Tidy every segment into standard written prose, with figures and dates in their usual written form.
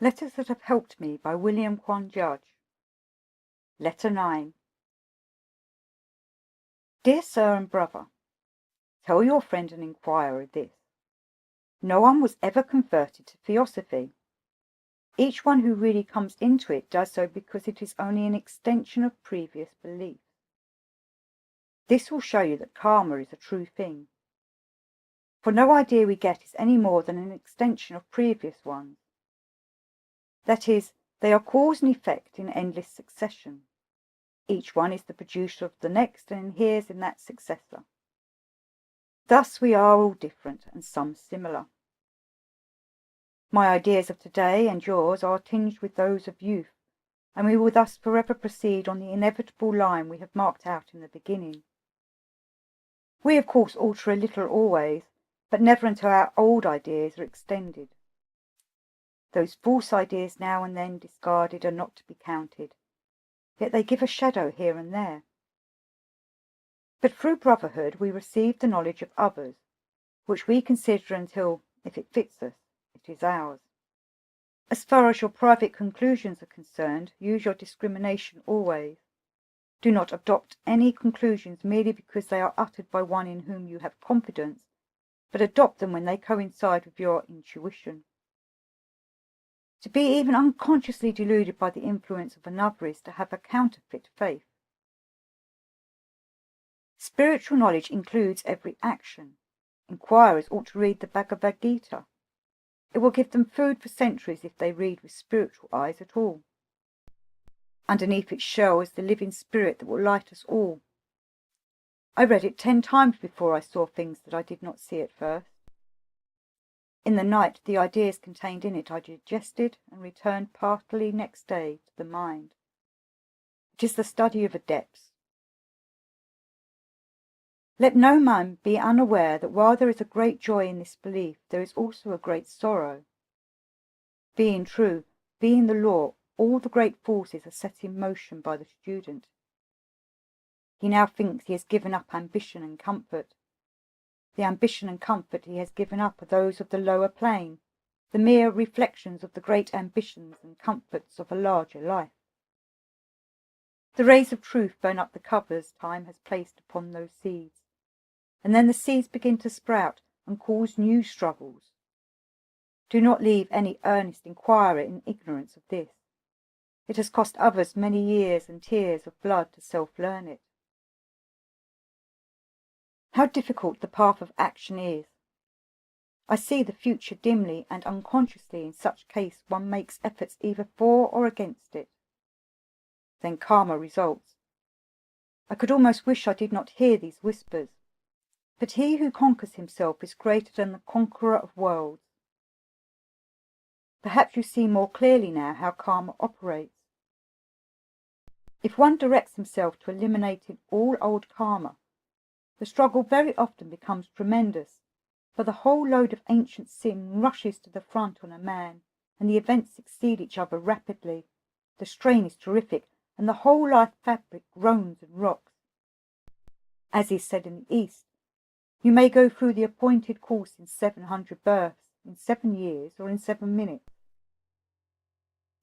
Letters that have helped me by William Quan Judge. Letter 9. Dear Sir and Brother, tell your friend and inquirer this. No one was ever converted to Theosophy. Each one who really comes into it does so because it is only an extension of previous beliefs. This will show you that karma is a true thing. For no idea we get is any more than an extension of previous ones. That is, they are cause and effect in endless succession. Each one is the producer of the next and inheres in that successor. Thus we are all different and some similar. My ideas of today and yours are tinged with those of youth, and we will thus forever proceed on the inevitable line we have marked out in the beginning. We of course alter a little always, but never until our old ideas are extended. Those false ideas now and then discarded are not to be counted, yet they give a shadow here and there. But through brotherhood we receive the knowledge of others, which we consider until, if it fits us, it is ours. As far as your private conclusions are concerned, use your discrimination always. Do not adopt any conclusions merely because they are uttered by one in whom you have confidence, but adopt them when they coincide with your intuition. To be even unconsciously deluded by the influence of another is to have a counterfeit faith. Spiritual knowledge includes every action. Inquirers ought to read the Bhagavad Gita. It will give them food for centuries if they read with spiritual eyes at all. Underneath its shell is the living spirit that will light us all. I read it 10 times before I saw things that I did not see at first. In the night, the ideas contained in it are digested and returned partly next day to the mind. It is the study of adepts. Let no man be unaware that while there is a great joy in this belief, there is also a great sorrow. Being true, being the law, all the great forces are set in motion by the student. He now thinks he has given up ambition and comfort. The ambition and comfort he has given up are those of the lower plane, the mere reflections of the great ambitions and comforts of a larger life. The rays of truth burn up the covers time has placed upon those seeds, and then the seeds begin to sprout and cause new struggles. Do not leave any earnest inquirer in ignorance of this. It has cost others many years and tears of blood to self-learn it. How difficult the path of action is. I see the future dimly, and unconsciously in such case one makes efforts either for or against it. Then karma results. I could almost wish I did not hear these whispers. But he who conquers himself is greater than the conqueror of worlds. Perhaps you see more clearly now how karma operates. If one directs himself to eliminating all old karma, the struggle very often becomes tremendous, for the whole load of ancient sin rushes to the front on a man, and the events succeed each other rapidly. The strain is terrific, and the whole life fabric groans and rocks. As is said in the East, you may go through the appointed course in 700 births, in 7 years, or in 7 minutes.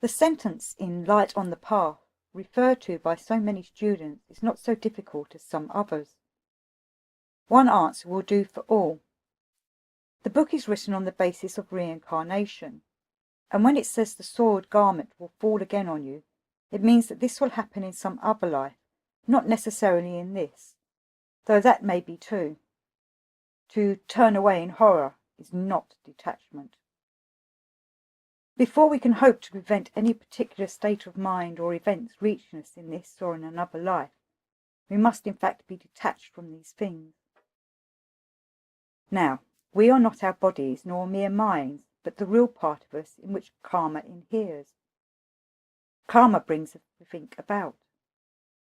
The sentence in Light on the Path, referred to by so many students, is not so difficult as some others. One answer will do for all. The book is written on the basis of reincarnation, and when it says the soiled garment will fall again on you, it means that this will happen in some other life, not necessarily in this, though that may be too. To turn away in horror is not detachment. Before we can hope to prevent any particular state of mind or events reaching us in this or in another life, we must in fact be detached from these things. Now, we are not our bodies nor mere minds, but the real part of us in which karma inheres. Karma brings everything about.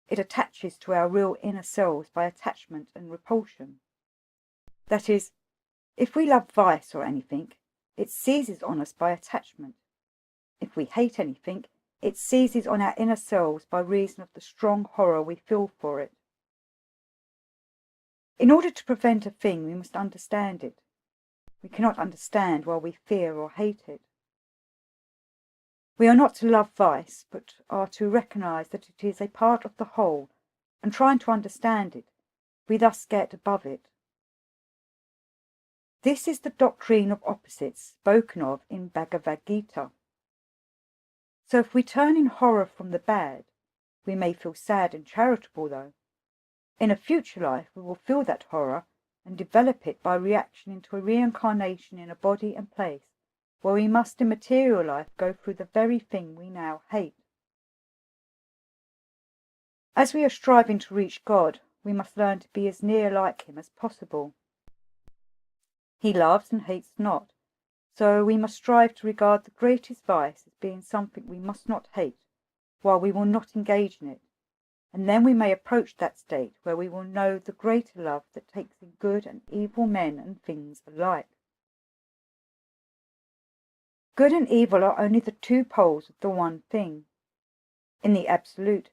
It attaches to our real inner selves by attachment and repulsion. That is, if we love vice or anything, it seizes on us by attachment. If we hate anything, it seizes on our inner selves by reason of the strong horror we feel for it. In order to prevent a thing, we must understand it. We cannot understand while we fear or hate it. We are not to love vice, but are to recognize that it is a part of the whole, and trying to understand it, we thus get above it. This is the doctrine of opposites spoken of in Bhagavad Gita. So if we turn in horror from the bad, we may feel sad and charitable though. In a future life we will feel that horror and develop it by reaction into a reincarnation in a body and place where we must in material life go through the very thing we now hate. As we are striving to reach God, we must learn to be as near like him as possible. He loves and hates not, so we must strive to regard the greatest vice as being something we must not hate, while we will not engage in it, and then we may approach that state where we will know the greater love that takes in good and evil men and things alike. Good and evil are only the two poles of the one thing. In the absolute,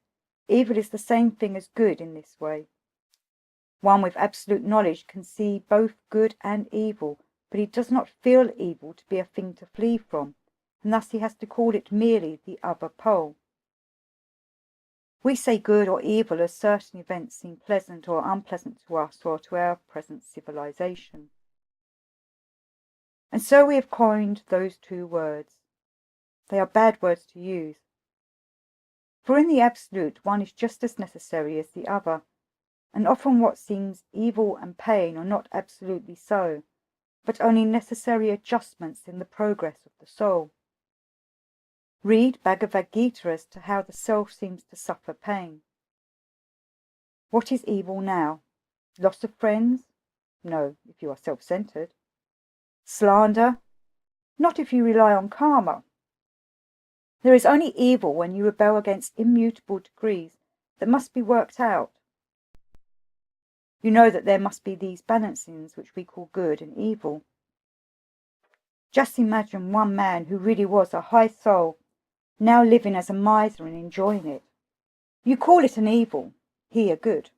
evil is the same thing as good in this way. One with absolute knowledge can see both good and evil, but he does not feel evil to be a thing to flee from, and thus he has to call it merely the other pole. We say good or evil as certain events seem pleasant or unpleasant to us or to our present civilization. And so we have coined those two words. They are bad words to use. For in the absolute one is just as necessary as the other, and often what seems evil and pain are not absolutely so, but only necessary adjustments in the progress of the soul. Read Bhagavad Gita as to how the self seems to suffer pain. What is evil now? Loss of friends? No, if you are self-centered. Slander? Not if you rely on karma. There is only evil when you rebel against immutable decrees that must be worked out. You know that there must be these balancings which we call good and evil. Just imagine one man who really was a high soul, now living as a miser and enjoying it. You call it an evil, he a good.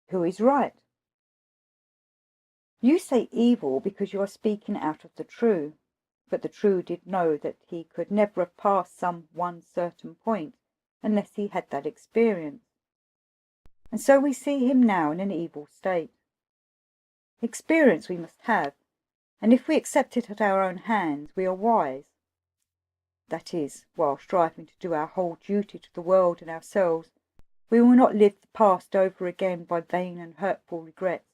Who is right? You say evil because you are speaking out of the true, but the true did know that he could never have passed some one certain point unless he had that experience. And so we see him now in an evil state. Experience we must have, and if we accept it at our own hands, we are wise. That is, while striving to do our whole duty to the world and ourselves, we will not live the past over again by vain and hurtful regrets,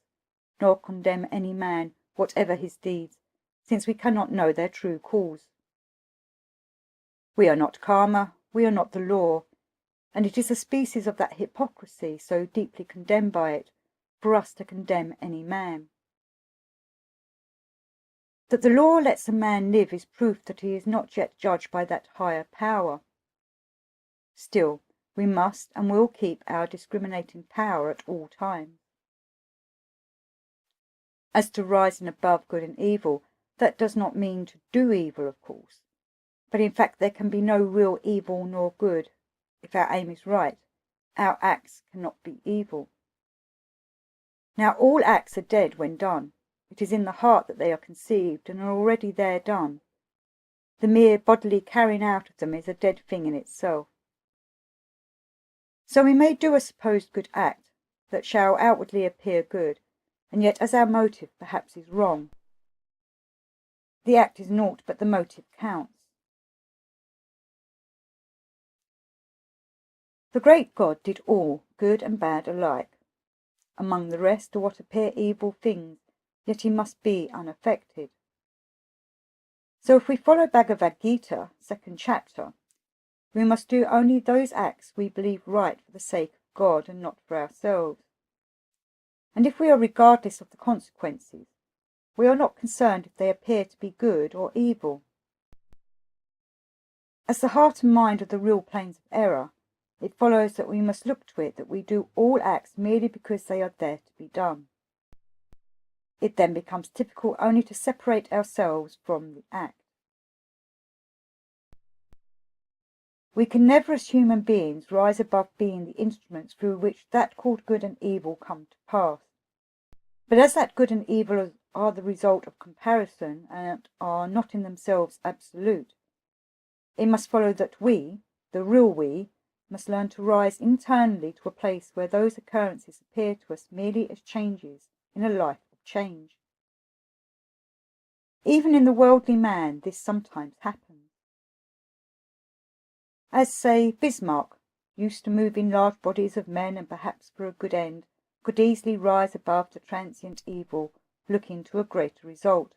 nor condemn any man, whatever his deeds, since we cannot know their true cause. We are not karma, we are not the law, and it is a species of that hypocrisy so deeply condemned by it, for us to condemn any man. That the law lets a man live is proof that he is not yet judged by that higher power. Still, we must and will keep our discriminating power at all times. As to rising above good and evil, that does not mean to do evil, of course, but in fact there can be no real evil nor good. If our aim is right, our acts cannot be evil. Now all acts are dead when done. It is in the heart that they are conceived and are already there done. The mere bodily carrying out of them is a dead thing in itself. So we may do a supposed good act that shall outwardly appear good, and yet as our motive perhaps is wrong. The act is naught but the motive counts. The great God did all, good and bad alike. Among the rest are what appear evil things, yet he must be unaffected. So if we follow Bhagavad Gita, 2nd chapter, we must do only those acts we believe right for the sake of God and not for ourselves. And if we are regardless of the consequences, we are not concerned if they appear to be good or evil. As the heart and mind are the real planes of error, it follows that we must look to it that we do all acts merely because they are there to be done. It then becomes difficult only to separate ourselves from the act. We can never as human beings rise above being the instruments through which that called good and evil come to pass. But as that good and evil are the result of comparison and are not in themselves absolute, It must follow that we, the real we, must learn to rise internally to a place where those occurrences appear to us merely as changes in a life of change. Even in the worldly man this sometimes happens. As, say, Bismarck used to move in large bodies of men and perhaps for a good end, could easily rise above the transient evil, looking to a greater result.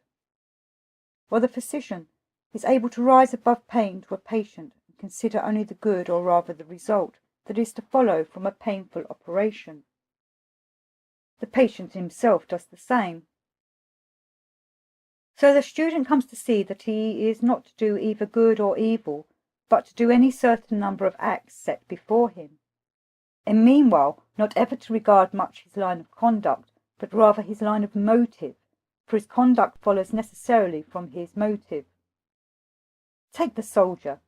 While the physician is able to rise above pain to a patient and consider only the good, or rather the result, that is to follow from a painful operation. The patient himself does the same. So the student comes to see that he is not to do either good or evil, but to do any certain number of acts set before him, and meanwhile not ever to regard much his line of conduct, but rather his line of motive, for his conduct follows necessarily from his motive. Take the soldier.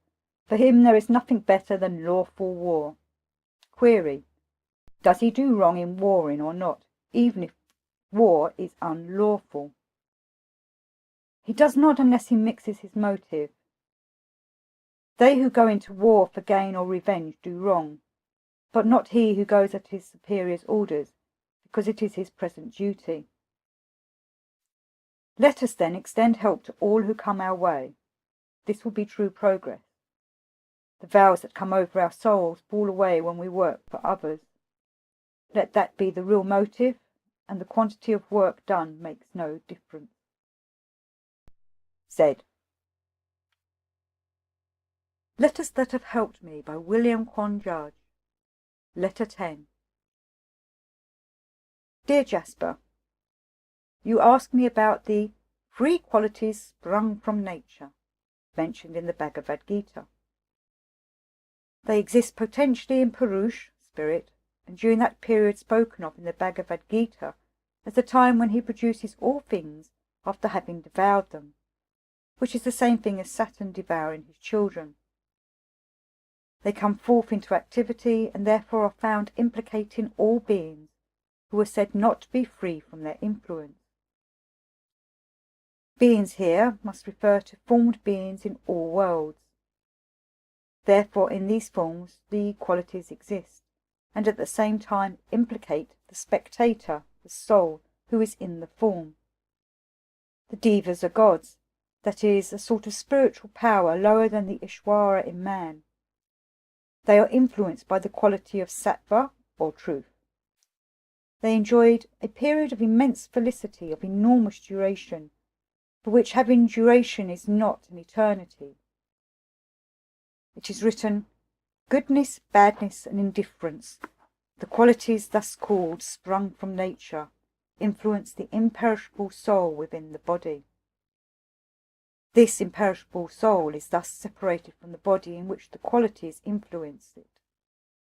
For him there is nothing better than lawful war. Query: does he do wrong in warring or not, even if war is unlawful? He does not unless he mixes his motive. They who go into war for gain or revenge do wrong, but not he who goes at his superior's orders, because it is his present duty. Let us then extend help to all who come our way. This will be true progress. The vows that come over our souls fall away when we work for others. Let that be the real motive, and the quantity of work done makes no difference. Said. Letters that have helped me by William Quan Judge. Letter 10. Dear Jasper, you ask me about the free qualities sprung from nature, mentioned in the Bhagavad Gita. They exist potentially in Purush, spirit, and during that period spoken of in the Bhagavad Gita as the time when he produces all things after having devoured them, which is the same thing as Saturn devouring his children. They come forth into activity and therefore are found implicating all beings who are said not to be free from their influence. Beings here must refer to formed beings in all worlds. Therefore in these forms the qualities exist, and at the same time implicate the spectator, the soul, who is in the form. The Devas are gods, that is, a sort of spiritual power lower than the Ishwara in man. They are influenced by the quality of sattva, or truth. They enjoyed a period of immense felicity of enormous duration, for which having duration is not an eternity. It is written, goodness, badness, and indifference, the qualities thus called sprung from nature, influence the imperishable soul within the body. This imperishable soul is thus separated from the body in which the qualities influence it,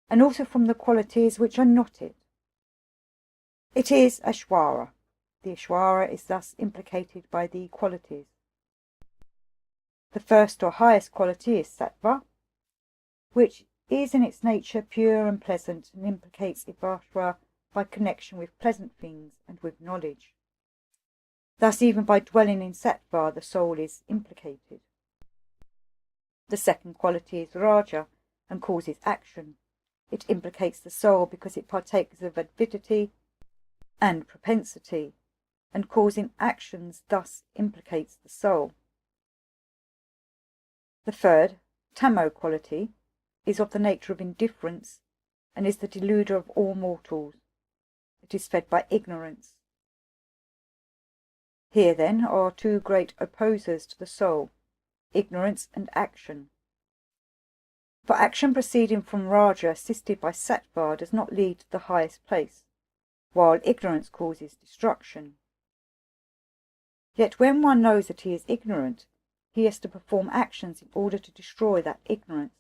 and also from the qualities which are not it. It is Ashwara. The Ishwara is thus implicated by the qualities. The first or highest quality is Sattva, which is in its nature pure and pleasant, and implicates Ivashvara by connection with pleasant things and with knowledge. Thus even by dwelling in Sattva the soul is implicated. The second quality is Raja, and causes action. It implicates the soul because it partakes of avidity and propensity, and causing actions thus implicates the soul. The third, Tamo quality, is of the nature of indifference, and is the deluder of all mortals. It is fed by ignorance. Here, then, are two great opposers to the soul, ignorance and action. For action proceeding from Raja assisted by Sattva does not lead to the highest place, while ignorance causes destruction. Yet when one knows that he is ignorant, he has to perform actions in order to destroy that ignorance.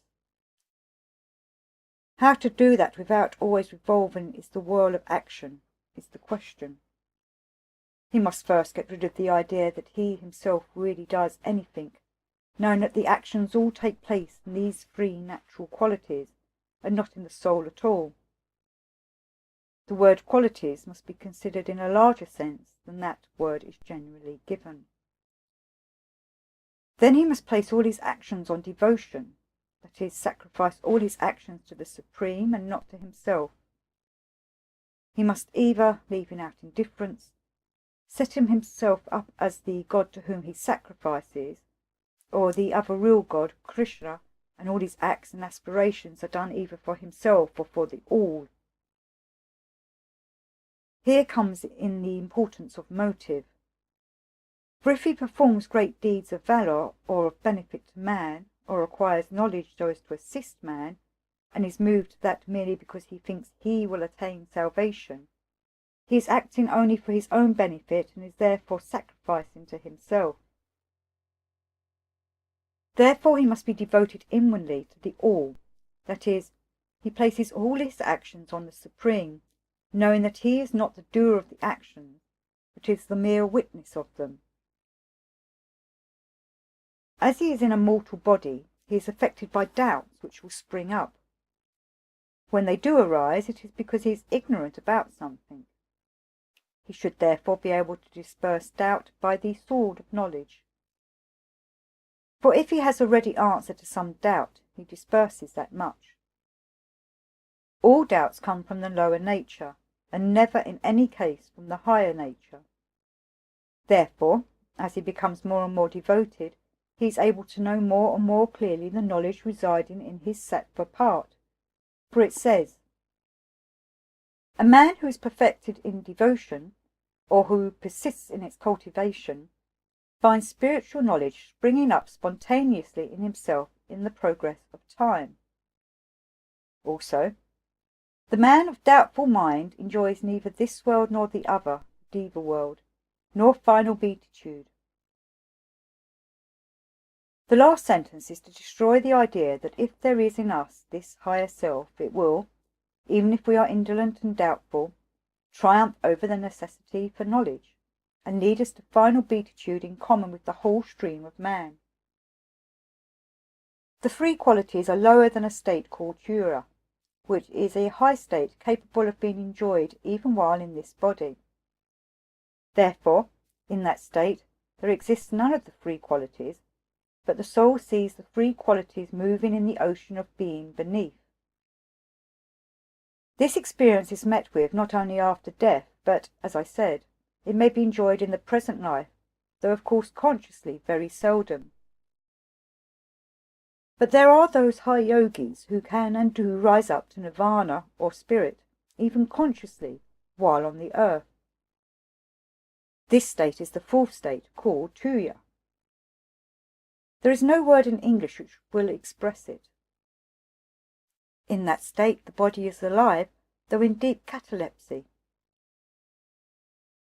How to do that without always revolving is the whirl of action, is the question. He must first get rid of the idea that he himself really does anything, knowing that the actions all take place in these three natural qualities, and not in the soul at all. The word qualities must be considered in a larger sense than that word is generally given. Then he must place all his actions on devotion, that is, sacrifice all his actions to the Supreme and not to himself. He must either, leaving out indifference, set himself up as the God to whom he sacrifices, or the other real God, Krishna, and all his acts and aspirations are done either for himself or for the all. Here comes in the importance of motive. For if he performs great deeds of valour or of benefit to man, or acquires knowledge so as to assist man, and is moved to that merely because he thinks he will attain salvation, he is acting only for his own benefit and is therefore sacrificing to himself. Therefore he must be devoted inwardly to the all, that is, he places all his actions on the Supreme, knowing that he is not the doer of the actions, but is the mere witness of them. As he is in a mortal body, he is affected by doubts which will spring up. When they do arise, it is because he is ignorant about something. He should therefore be able to disperse doubt by the sword of knowledge. For if he has a ready answer to some doubt, he disperses that much. All doubts come from the lower nature, and never in any case from the higher nature. Therefore, as he becomes more and more devoted, he is able to know more and more clearly the knowledge residing in his sattva part. For it says, "A man who is perfected in devotion, or who persists in its cultivation, finds spiritual knowledge springing up spontaneously in himself in the progress of time." Also, "The man of doubtful mind enjoys neither this world nor the other, Deva world, nor final beatitude." The last sentence is to destroy the idea that if there is in us this higher self, it will, even if we are indolent and doubtful, triumph over the necessity for knowledge, and lead us to final beatitude in common with the whole stream of man. The three qualities are lower than a state called Turiya, which is a high state capable of being enjoyed even while in this body. Therefore, in that state, there exists none of the three qualities, but the soul sees the three qualities moving in the ocean of being beneath. This experience is met with not only after death, but, as I said, it may be enjoyed in the present life, though of course consciously very seldom. But there are those high yogis who can and do rise up to nirvana or spirit, even consciously, while on the earth. This state is the fourth state, called Turiya. There is no word in English which will express it. In that state the body is alive, though in deep catalepsy.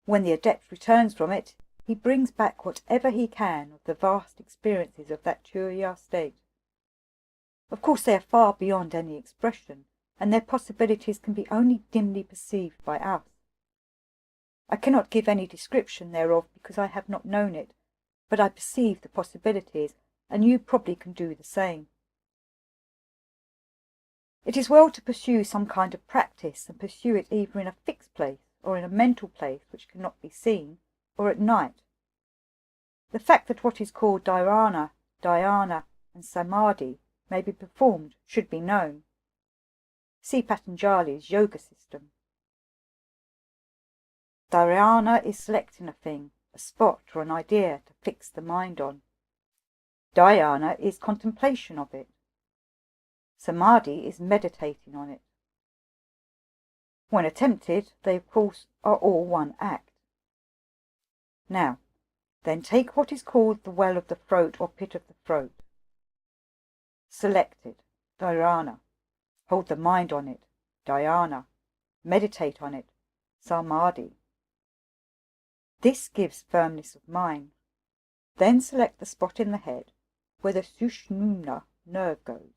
When the adept returns from it, he brings back whatever he can of the vast experiences of that Turiya state. Of course they are far beyond any expression, and their possibilities can be only dimly perceived by us. I cannot give any description thereof because I have not known it, but I perceive the possibilities, and you probably can do the same. It is well to pursue some kind of practice, and pursue it either in a fixed place or in a mental place which cannot be seen, or at night. The fact that what is called dhyana, dhyana, and samadhi may be performed should be known. See Patanjali's yoga system. Dhyana is selecting a thing, a spot or an idea to fix the mind on. Dhyana is contemplation of it. Samadhi is meditating on it. When attempted, they of course are all one act. Now, then take what is called the well of the throat or pit of the throat. Select it, dhyana. Hold the mind on it, dhyana. Meditate on it, samadhi. This gives firmness of mind. Then select the spot in the head where the sushumna nerve goes.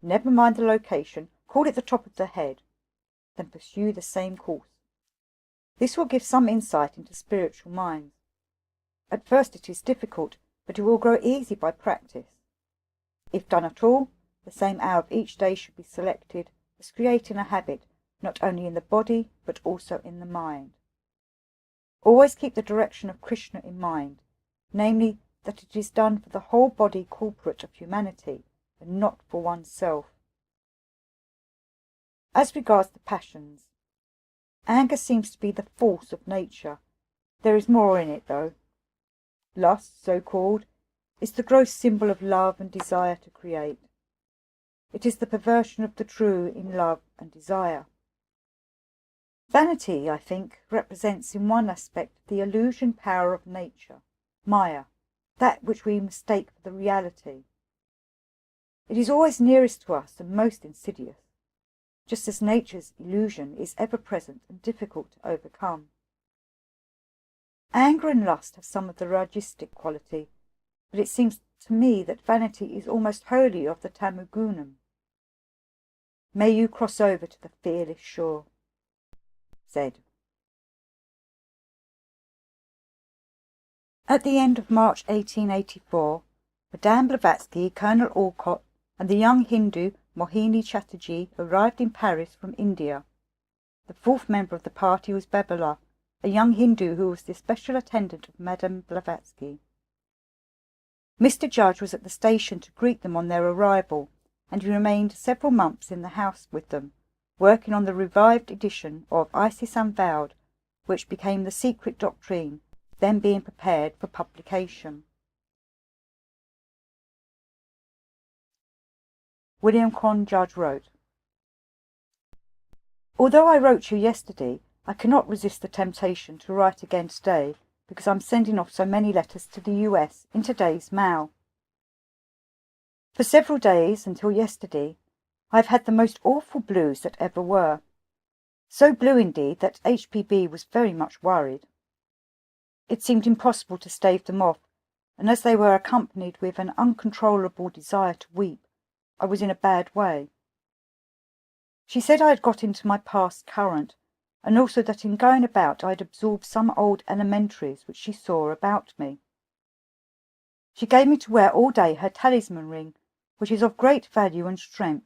Never mind the location, call it the top of the head, then pursue the same course. This will give some insight into spiritual minds. At first it is difficult, but it will grow easy by practice. If done at all, the same hour of each day should be selected as creating a habit not only in the body but also in the mind. Always keep the direction of Krishna in mind, namely that it is done for the whole body corporate of humanity, and not for oneself. As regards the passions, anger seems to be the force of nature. There is more in it, though. Lust, so called, is the gross symbol of love and desire to create. It is the perversion of the true in love and desire. Vanity, I think, represents in one aspect the illusion power of nature, Maya, that which we mistake for the reality. It is always nearest to us and most insidious, just as nature's illusion is ever present and difficult to overcome. Anger and lust have some of the ragistic quality, but it seems to me that vanity is almost wholly of the tamogunam. May you cross over to the fearless shore. Z. At the end of March 1884, Madame Blavatsky, Colonel Alcott, and the young Hindu Mohini Chatterjee arrived in Paris from India. The fourth member of the party was Babala, a young Hindu who was the special attendant of Madame Blavatsky. Mr. Judge was at the station to greet them on their arrival, and he remained several months in the house with them, working on the revived edition of Isis Unveiled, which became the Secret Doctrine, then being prepared for publication. William Quan Judge wrote, "Although I wrote you yesterday, I cannot resist the temptation to write again today, because I'm sending off so many letters to the US in today's mail. For several days, until yesterday, I have had the most awful blues that ever were. So blue indeed that HPB was very much worried. It seemed impossible to stave them off, and as they were accompanied with an uncontrollable desire to weep, I was in a bad way. She said I had got into my past current, and also that in going about I had absorbed some old elementaries which she saw about me. She gave me to wear all day her talisman ring, which is of great value and strength.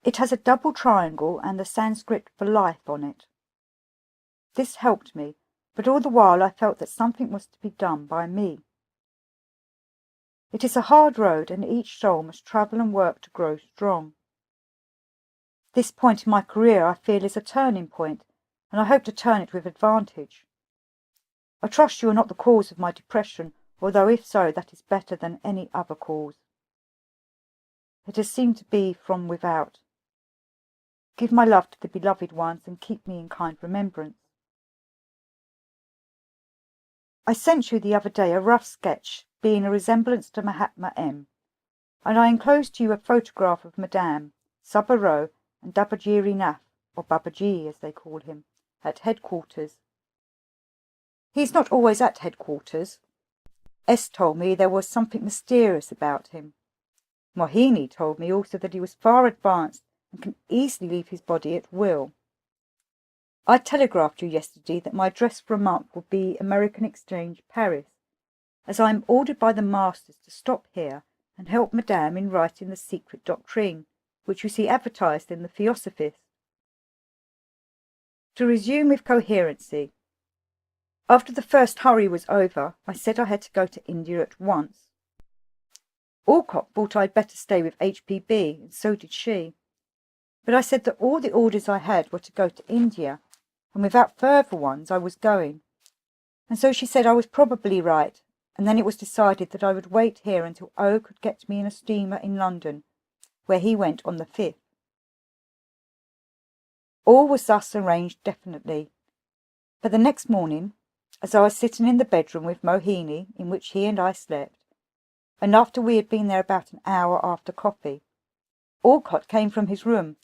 It has a double triangle and the Sanskrit for life on it. This helped me, but all the while I felt that something was to be done by me. It is a hard road, and each soul must travel and work to grow strong. This point in my career I feel is a turning point, and I hope to turn it with advantage. I trust you are not the cause of my depression, although if so, that is better than any other cause. It has seemed to be from without. Give my love to the beloved ones, and keep me in kind remembrance. I sent you the other day a rough sketch, being a resemblance to Mahatma M, and I enclosed to you a photograph of Madame, Subbarao, and Dabajiri Nath, or Babaji as they call him, at headquarters. He is not always at headquarters. S told me there was something mysterious about him. Mohini told me also that he was far advanced and can easily leave his body at will. I telegraphed you yesterday that my address for a month will be American Exchange, Paris, as I am ordered by the masters to stop here and help Madame in writing the Secret Doctrine, which you see advertised in the Theosophist. To resume with coherency. After the first hurry was over, I said I had to go to India at once. Alcott thought I'd better stay with HPB, and so did she. But I said that all the orders I had were to go to India, and without further ones I was going. And so she said I was probably right, and then it was decided that I would wait here until O could get me in a steamer in London, where he went on the 5th. All was thus arranged definitely. But the next morning, as I was sitting in the bedroom with Mohini, in which he and I slept, and after we had been there about an hour after coffee, Alcott came from his room,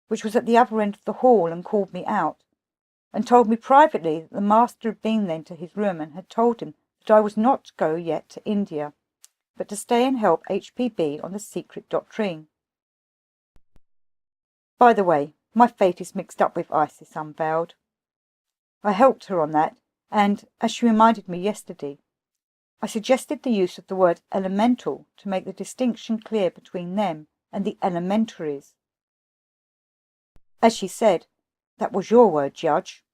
which was at the other end of the hall, and called me out, and told me privately that the master had been then to his room and had told him that I was not to go yet to India, but to stay and help HPB on the Secret Doctrine. By the way, my fate is mixed up with Isis Unveiled. I helped her on that, and, as she reminded me yesterday, I suggested the use of the word elemental to make the distinction clear between them and the elementaries. As she said, "That was your word, Judge."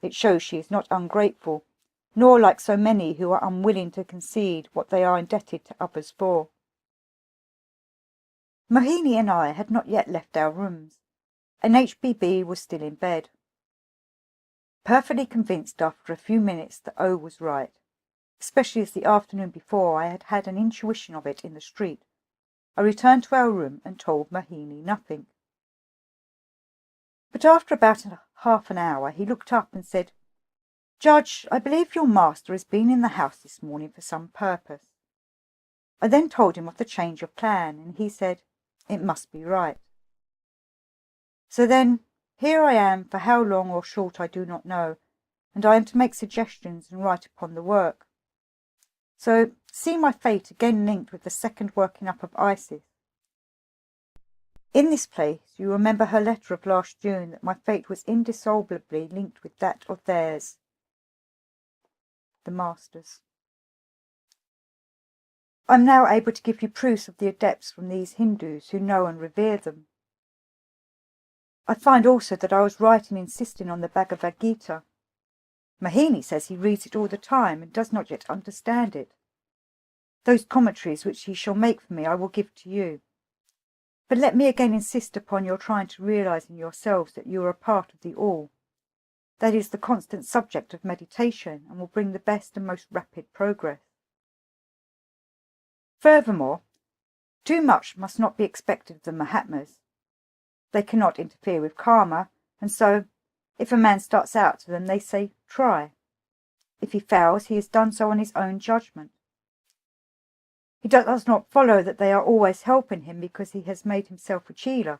It shows she is not ungrateful, nor like so many who are unwilling to concede what they are indebted to others for. Mohini and I had not yet left our rooms, and HBB was still in bed. Perfectly convinced after a few minutes that O was right, especially as the afternoon before I had had an intuition of it in the street, I returned to our room and told Mohini nothing. But after about half an hour he looked up and said, "Judge, I believe your master has been in the house this morning for some purpose." I then told him of the change of plan, and he said, "It must be right." So then, here I am, for how long or short I do not know, and I am to make suggestions and write upon the work. So, see my fate again linked with the second working up of Isis. In this place you remember her letter of last June that my fate was indissolubly linked with that of theirs, the masters. I am now able to give you proofs of the adepts from these Hindus who know and revere them. I find also that I was right in insisting on the Bhagavad Gita. Mohini says he reads it all the time and does not yet understand it. Those commentaries which he shall make for me I will give to you. But let me again insist upon your trying to realize in yourselves that you are a part of the all. That is the constant subject of meditation, and will bring the best and most rapid progress. Furthermore, too much must not be expected of the Mahatmas. They cannot interfere with karma, and so, if a man starts out to them, they say, "Try." If he fails, he has done so on his own judgment. It does not follow that they are always helping him because he has made himself a Chela.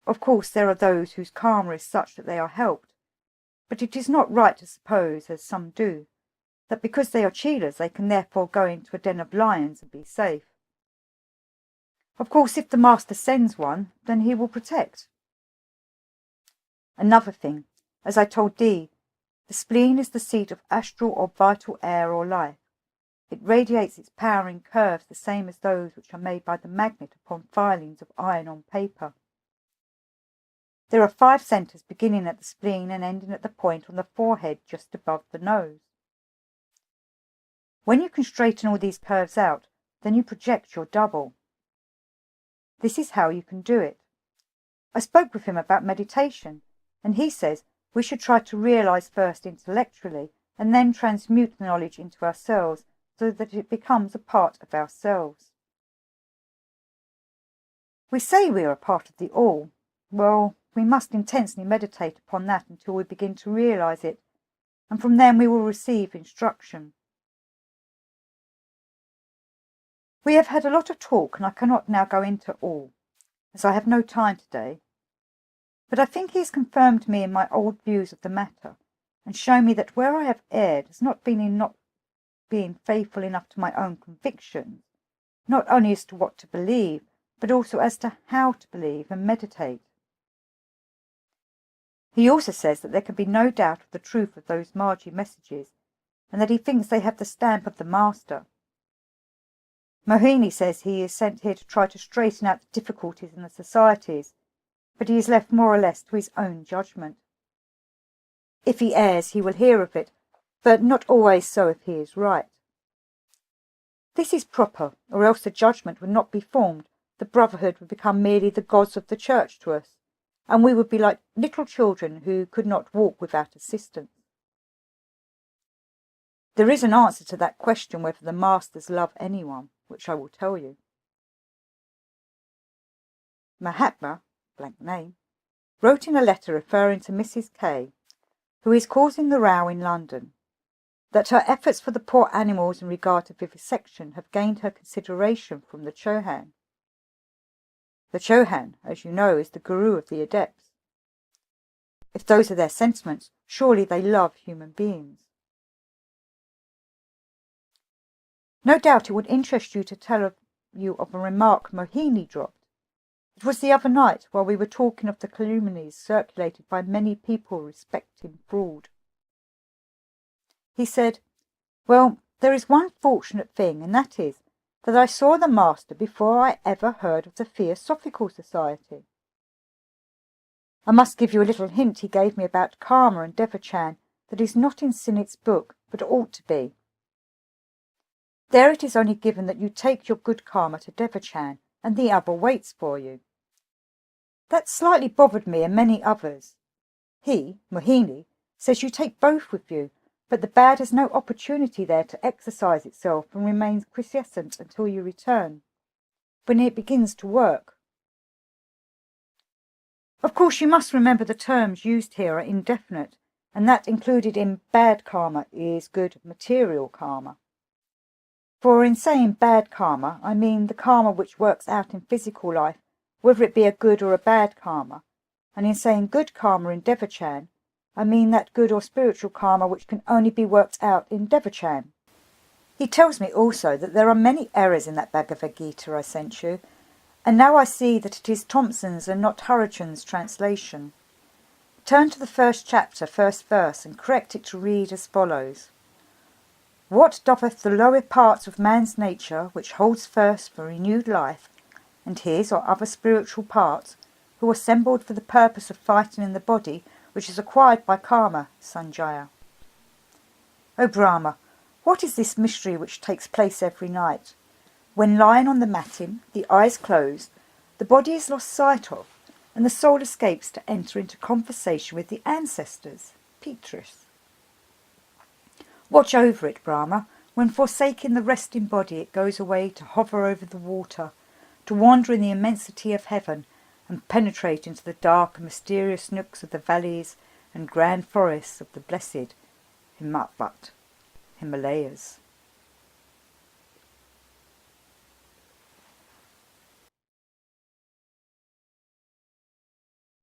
Of course, there are those whose karma is such that they are helped, but it is not right to suppose, as some do, that because they are Chelas they can therefore go into a den of lions and be safe. Of course, if the master sends one, then he will protect. Another thing, as I told Dee, the spleen is the seat of astral or vital air or life. It radiates its power in curves the same as those which are made by the magnet upon filings of iron on paper. There are 5 centres beginning at the spleen and ending at the point on the forehead just above the nose. When you can straighten all these curves out, then you project your double. This is how you can do it. I spoke with him about meditation, and he says we should try to realize first intellectually and then transmute the knowledge into ourselves so that it becomes a part of ourselves. We say we are a part of the all. Well, we must intensely meditate upon that until we begin to realize it, and from then we will receive instruction. We have had a lot of talk, and I cannot now go into all, as I have no time today. But I think he has confirmed me in my old views of the matter, and shown me that where I have erred has not been in not being faithful enough to my own convictions, not only as to what to believe, but also as to how to believe and meditate. He also says that there can be no doubt of the truth of those Margie messages, and that he thinks they have the stamp of the master. Mohini says he is sent here to try to straighten out the difficulties in the societies, but he is left more or less to his own judgment. If he errs, he will hear of it, but not always so if he is right. This is proper, or else the judgment would not be formed, the brotherhood would become merely the gods of the church to us, and we would be like little children who could not walk without assistance. There is an answer to that question whether the masters love anyone, which I will tell you. Mahatma, blank name, wrote in a letter referring to Mrs. K, who is causing the row in London, that her efforts for the poor animals in regard to vivisection have gained her consideration from the Chauhan. The Chauhan, as you know, is the guru of the adepts. If those are their sentiments, surely they love human beings. No doubt it would interest you to tell you of a remark Mohini dropped. It was the other night, while we were talking of the calumnies circulated by many people respecting fraud. He said, "Well, there is one fortunate thing, and that is, that I saw the master before I ever heard of the Theosophical Society. I must give you a little hint he gave me about karma and devachan that is not in Sinet's book, but ought to be. There it is only given that you take your good karma to Devachan, and the other waits for you. That slightly bothered me and many others. He, Mohini, says you take both with you, but the bad has no opportunity there to exercise itself and remains quiescent until you return, when it begins to work. Of course, you must remember the terms used here are indefinite, and that included in bad karma is good material karma. For in saying bad karma, I mean the karma which works out in physical life, whether it be a good or a bad karma, and in saying good karma in Devachan, I mean that good or spiritual karma which can only be worked out in Devachan. He tells me also that there are many errors in that Bhagavad Gita I sent you, and now I see that it is Thompson's and not Hurrican's translation. Turn to the first chapter, first verse, and correct it to read as follows. What doth the lower parts of man's nature, which holds first for renewed life, and his or other spiritual parts, who assembled for the purpose of fighting in the body, which is acquired by karma, Sanjaya? O Brahma, what is this mystery which takes place every night? When lying on the matting, the eyes closed, the body is lost sight of, and the soul escapes to enter into conversation with the ancestors, Pitris. Watch over it, Brahma. When forsaking the resting body, it goes away to hover over the water, to wander in the immensity of heaven, and penetrate into the dark and mysterious nooks of the valleys and grand forests of the blessed Himalayas.